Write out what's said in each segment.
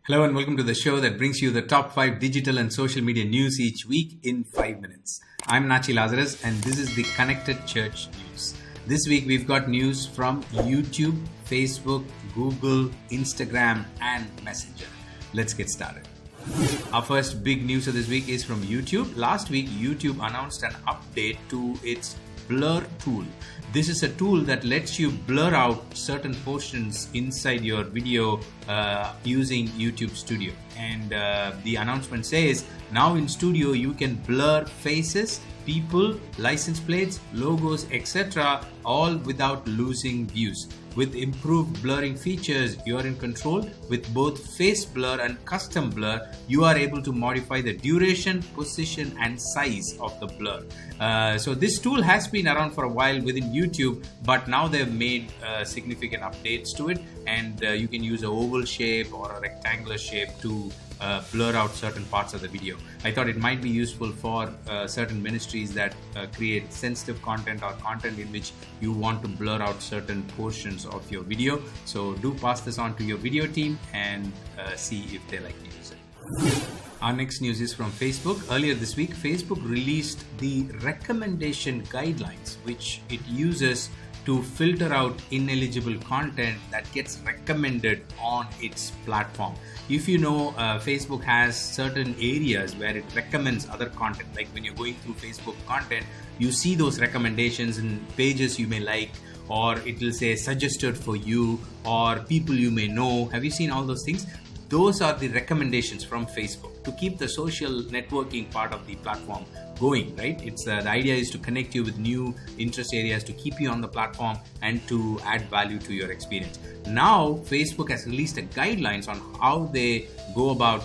Hello and welcome to the show that brings you the top 5 digital and social media news each week in 5 minutes. I'm Natchi Lazarus and this is the Connected Church News. This week we've got news from YouTube, Facebook, Google, Instagram and Messenger. Let's get started. Our first big news of this week is from YouTube. Last week YouTube announced an update to its blur tool. This is a tool that lets you blur out certain portions inside your video using YouTube Studio. And the announcement says now in Studio you can blur faces, people, license plates, logos, etc. all without losing views. With improved blurring features, you are in control. With both face blur and custom blur, you are able to modify the duration, position and size of the blur. So this tool has been around for a while within YouTube, but now they've made significant updates to it, and you can use an oval shape or a rectangular shape to blur out certain parts of the video. I thought it might be useful for certain ministries that create sensitive content or content in which you want to blur out certain portions of your video. So do pass this on to your video team and see if they like to use it. Our next news is from Facebook. Earlier this week, Facebook released the recommendation guidelines, which it uses to filter out ineligible content that gets recommended on its platform. If you know, Facebook has certain areas where it recommends other content. Like when you're going through Facebook content, you see those recommendations in pages you may like, or it will say suggested for you, or people you may know. Have you seen all those things? Those are the recommendations from Facebook to keep the social networking part of the platform going, right? It's the idea is to connect you with new interest areas, to keep you on the platform and to add value to your experience. Now, Facebook has released a guidelines on how they go about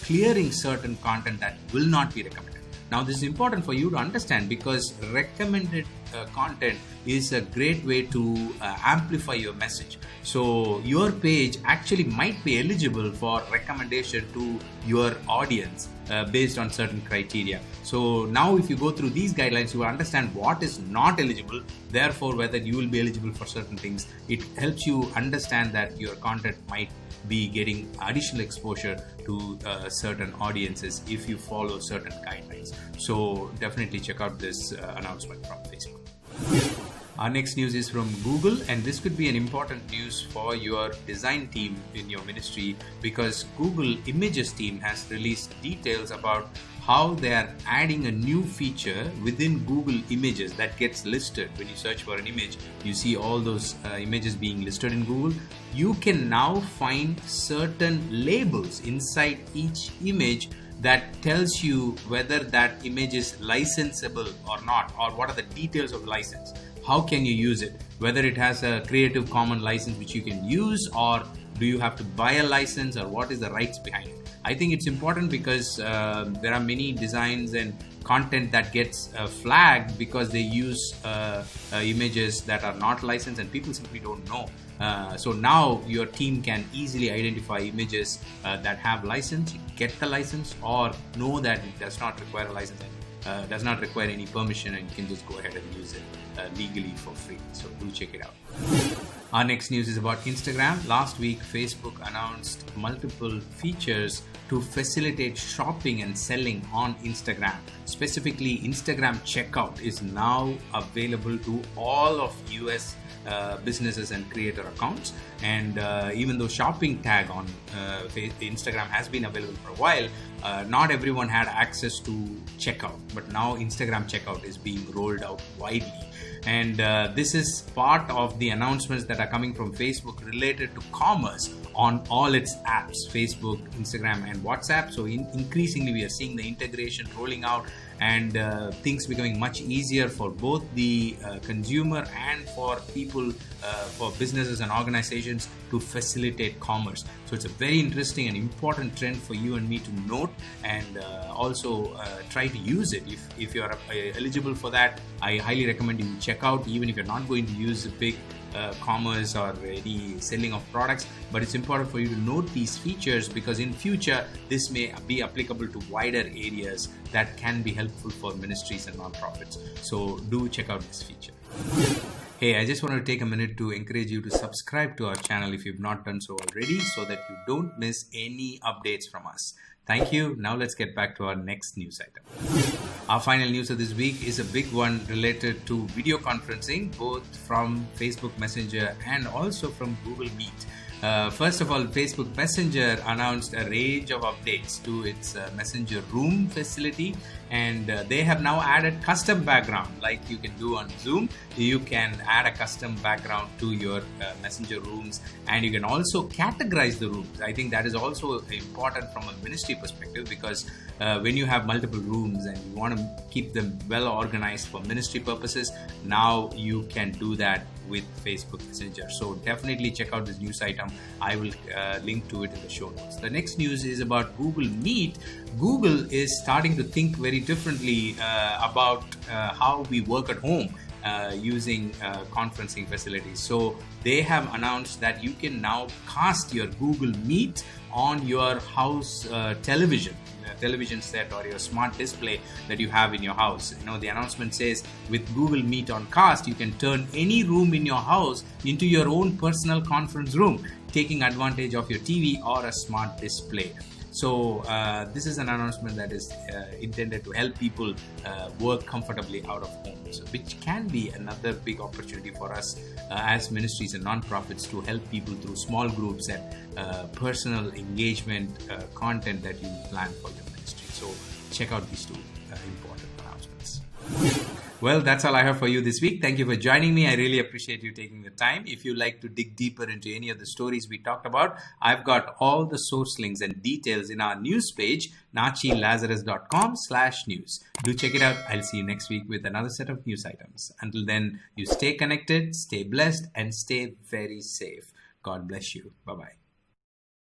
clearing certain content that will not be recommended. Now, this is important for you to understand because recommended content is a great way to amplify your message. So your page actually might be eligible for recommendation to your audience based on certain criteria. So now if you go through these guidelines, you will understand what is not eligible, therefore whether you will be eligible for certain things. It helps you understand that your content might be getting additional exposure to certain audiences if you follow certain guidelines. So definitely check out this announcement from Facebook. Our next news is from Google, and this could be an important news for your design team in your ministry because Google Images team has released details about how they are adding a new feature within Google Images that gets listed. When you search for an image, you see all those images being listed in Google. You can now find certain labels inside each image that tells you whether that image is licensable or not, or what are the details of license. How can you use it? Whether it has a Creative Commons license which you can use, or do you have to buy a license, or what is the rights behind it? I think it's important because there are many designs and content that gets flagged because they use images that are not licensed and people simply don't know. So now your team can easily identify images that have license, get the license, or know that it does not require a license and does not require any permission, and you can just go ahead and use it legally for free. So do check it out. Our next news is about Instagram. Last week, Facebook announced multiple features to facilitate shopping and selling on Instagram. Specifically, Instagram checkout is now available to all of US businesses and creator accounts. And even though shopping tag on Instagram has been available for a while, not everyone had access to checkout. But now Instagram checkout is being rolled out widely. And this is part of the announcements that are coming from Facebook related to commerce on all its apps, Facebook, Instagram, and WhatsApp. So increasingly we are seeing the integration rolling out and things becoming much easier for both the consumer and for people, for businesses and organizations to facilitate commerce. So it's a very interesting and important trend for you and me to note, and also try to use it. If you're eligible for that, I highly recommend you check out, even if you're not going to use a big commerce or any selling of products, but it's important for you to note these features because in future this may be applicable to wider areas that can be helpful for ministries and nonprofits. So do check out this feature. Hey, I just want to take a minute to encourage you to subscribe to our channel if you've not done so already, so that you don't miss any updates from us. Thank you. Now let's get back to our next news item. Our final news of this week is a big one related to video conferencing, both from Facebook Messenger and also from Google Meet. First of all, Facebook Messenger announced a range of updates to its Messenger Room facility, and they have now added custom background like you can do on Zoom. You can add a custom background to your Messenger rooms, and you can also categorize the rooms. I think that is also important from a ministry perspective, because when you have multiple rooms and you want to keep them well organized for ministry purposes, now you can do that with Facebook Messenger. So definitely check out this news item. I will link to it in the show notes. The next news is about Google Meet. Google is starting to think very differently about how we work at home using conferencing facilities. So they have announced that you can now cast your Google Meet on your house television set or your smart display that you have in your house. The announcement says with Google Meet on Cast, you can turn any room in your house into your own personal conference room, taking advantage of your TV or a smart display. So this is an announcement that is intended to help people work comfortably out of home, which can be another big opportunity for us as ministries and nonprofits to help people through small groups and personal engagement content that you plan for your ministry. So check out these two important announcements. Well, that's all I have for you this week. Thank you for joining me. I really appreciate you taking the time. If you like to dig deeper into any of the stories we talked about, I've got all the source links and details in our news page, natchilazarus.com/news. Do check it out. I'll see you next week with another set of news items. Until then, you stay connected, stay blessed, and stay very safe. God bless you. Bye-bye.